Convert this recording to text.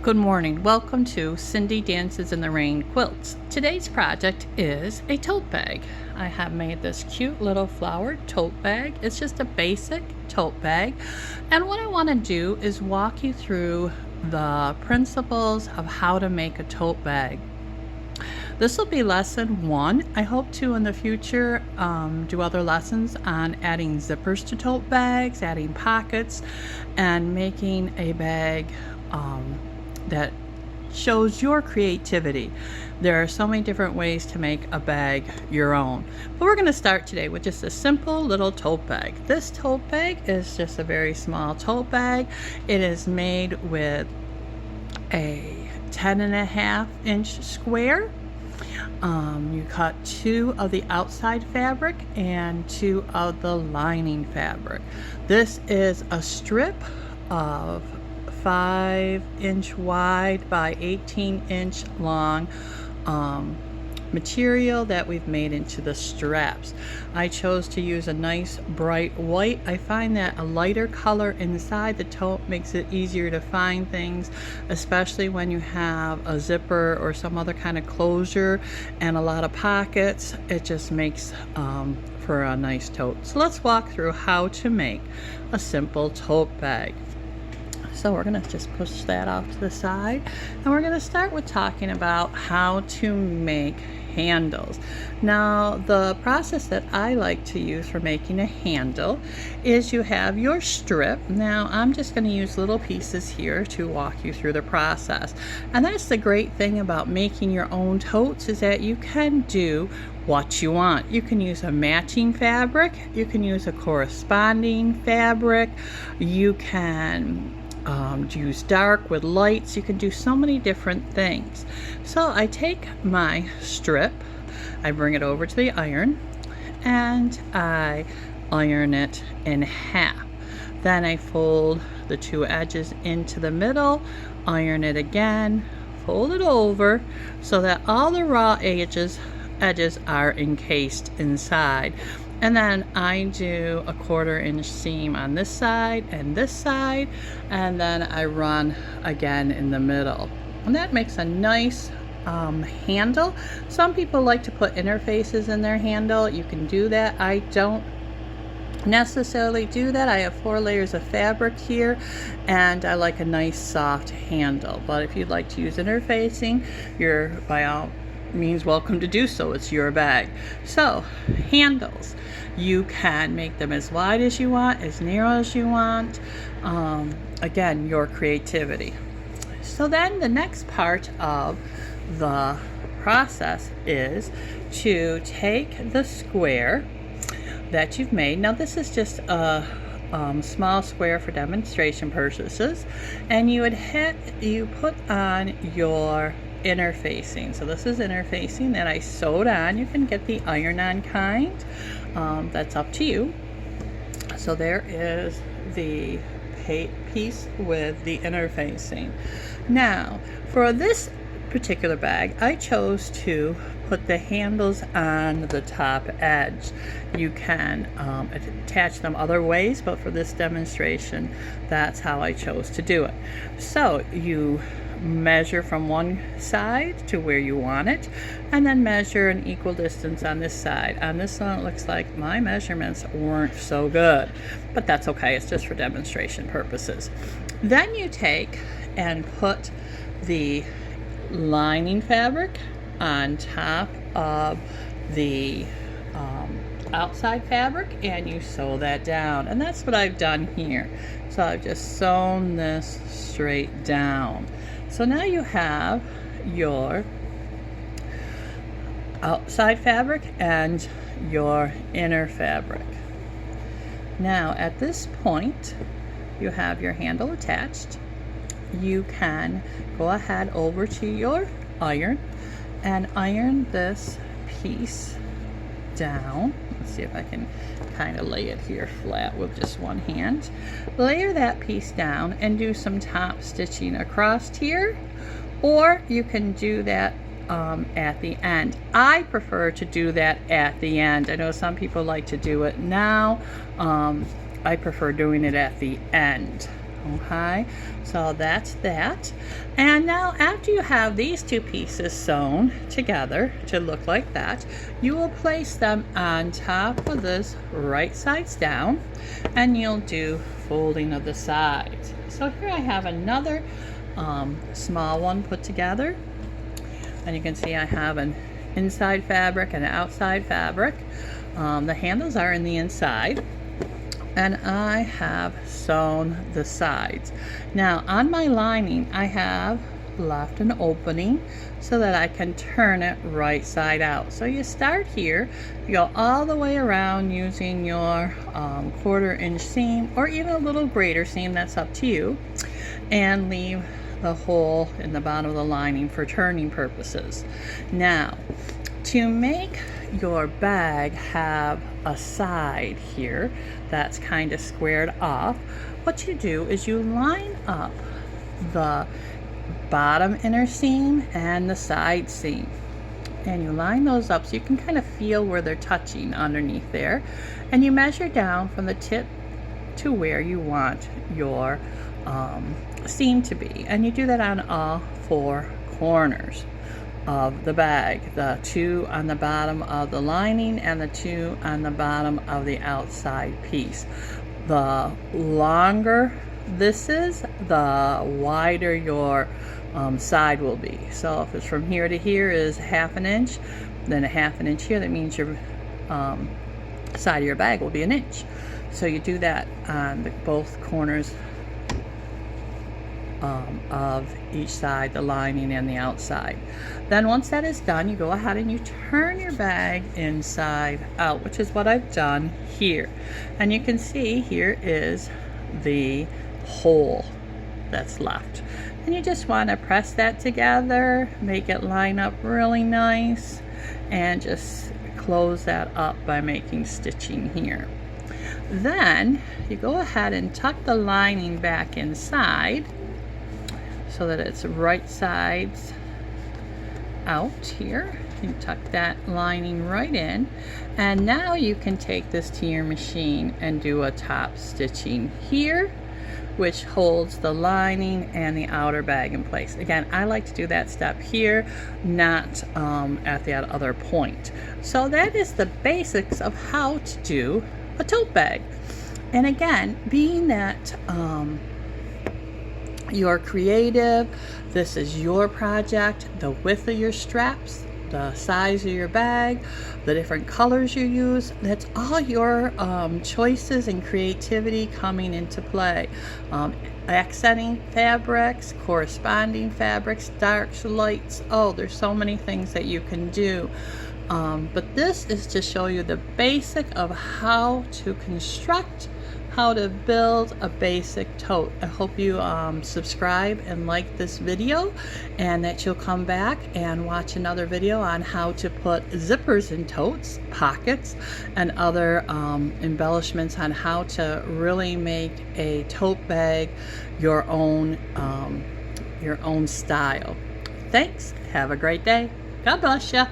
Good morning. Welcome to Cindy Dances in the Rain Quilts. Today's project is a tote bag. I have made this cute little flowered tote bag. It's just a basic tote bag. And what I want to do is walk you through the principles of how to make a tote bag. This will be lesson 1. I hope to in the future do other lessons on adding zippers to tote bags, adding pockets, and making a bag that shows your creativity. There are so many different ways to make a bag your own. But we're going to start today with just a simple little tote bag. This tote bag is just a very small tote bag. It is made with a 10.5-inch square. You cut 2 of the outside fabric and 2 of the lining fabric. This is a strip of 5-inch wide by 18-inch long material that we've made into the straps. I chose to use a nice bright white. I find that a lighter color inside the tote makes it easier to find things, especially when you have a zipper or some other kind of closure and a lot of pockets. It just makes for a nice tote. So let's walk through how to make a simple tote bag. So we're going to just push that off to the side, and we're going to start with talking about how to make handles. Now, the process that I like to use for making a handle is you have your strip. Now, I'm just going to use little pieces here to walk you through the process. And that's the great thing about making your own totes, is that you can do what you want. You can use a matching fabric, you can use a corresponding fabric, you can use dark with lights. You can do so many different things. So I take my strip, I bring it over to the iron, and I iron it in half. Then I fold the 2 edges into the middle, iron it again, fold it over so that all the raw edges are encased inside. And then I do a 1/4-inch seam on this side, and then I run again in the middle. And that makes a nice handle. Some people like to put interfaces in their handle. You can do that. I don't necessarily do that. I have 4 layers of fabric here, and I like a nice soft handle. But if you'd like to use interfacing, you're by all means welcome to do so. It's your bag. So handles, you can make them as wide as you want, as narrow as you want. Again, your creativity. So then the next part of the process is to take the square that you've made. Now this is just a small square for demonstration purposes, and you put on your interfacing. So this is interfacing that I sewed on. You can get the iron-on kind. That's up to you. So there is the piece with the interfacing. Now, for this particular bag, I chose to put the handles on the top edge. You can attach them other ways, but for this demonstration, that's how I chose to do it. So you measure from one side to where you want it, and then measure an equal distance on this side. On this one, it looks like my measurements weren't so good, but that's okay. It's just for demonstration purposes. Then you take and put the lining fabric on top of the outside fabric, and you sew that down. And that's what I've done here. So I've just sewn this straight down. So now you have your outside fabric and your inner fabric. Now at this point, you have your handle attached. You can go ahead over to your iron and iron this piece down. Let's see if I can kind of lay it here flat with just one hand. Layer that piece down and do some top stitching across here, or you can do that at the end. I prefer to do that at the end. I know some people like to do it now. I prefer doing it at the end. Okay, so that's that. And now after you have these two pieces sewn together to look like that, you will place them on top of this right sides down, and you'll do folding of the sides. So here I have another small one put together, and you can see I have an inside fabric and an outside fabric. The handles are in the inside, and I have sewn the sides. Now on my lining I have left an opening so that I can turn it right side out. So you start here, you go all the way around using your 1/4 inch seam, or even a little greater seam, that's up to you, and leave the hole in the bottom of the lining for turning purposes. Now to make your bag have a side here that's kind of squared off, what you do is you line up the bottom inner seam and the side seam, and you line those up so you can kind of feel where they're touching underneath there, and you measure down from the tip to where you want your seam to be, and you do that on all 4 corners of the bag, the 2 on the bottom of the lining and the 2 on the bottom of the outside piece. The longer this is, the wider your side will be. So if it's from here to here is 1/2 inch, then 1/2 inch here, that means your side of your bag will be 1 inch. So you do that on both corners of each side, the lining and the outside. Then once that is done, you go ahead and you turn your bag inside out, which is what I've done here. And you can see here is the hole that's left. And you just want to press that together, make it line up really nice, and just close that up by making stitching here. Then you go ahead and tuck the lining back inside so that it's right sides out here. You tuck that lining right in, and now you can take this to your machine and do a top stitching here, which holds the lining and the outer bag in place. Again, I like to do that step here, not at that other point. So that is the basics of how to do a tote bag. And again, being that you're creative, this is your project, the width of your straps, the size of your bag, the different colors you use, that's all your choices and creativity coming into play. Accenting fabrics, corresponding fabrics, darks, lights, oh, there's so many things that you can do. But this is to show you the basic of how to construct, how to build a basic tote. I hope you subscribe and like this video, and that you'll come back and watch another video on how to put zippers in totes, pockets, and other embellishments on how to really make a tote bag your own style. Thanks. Have a great day. God bless you.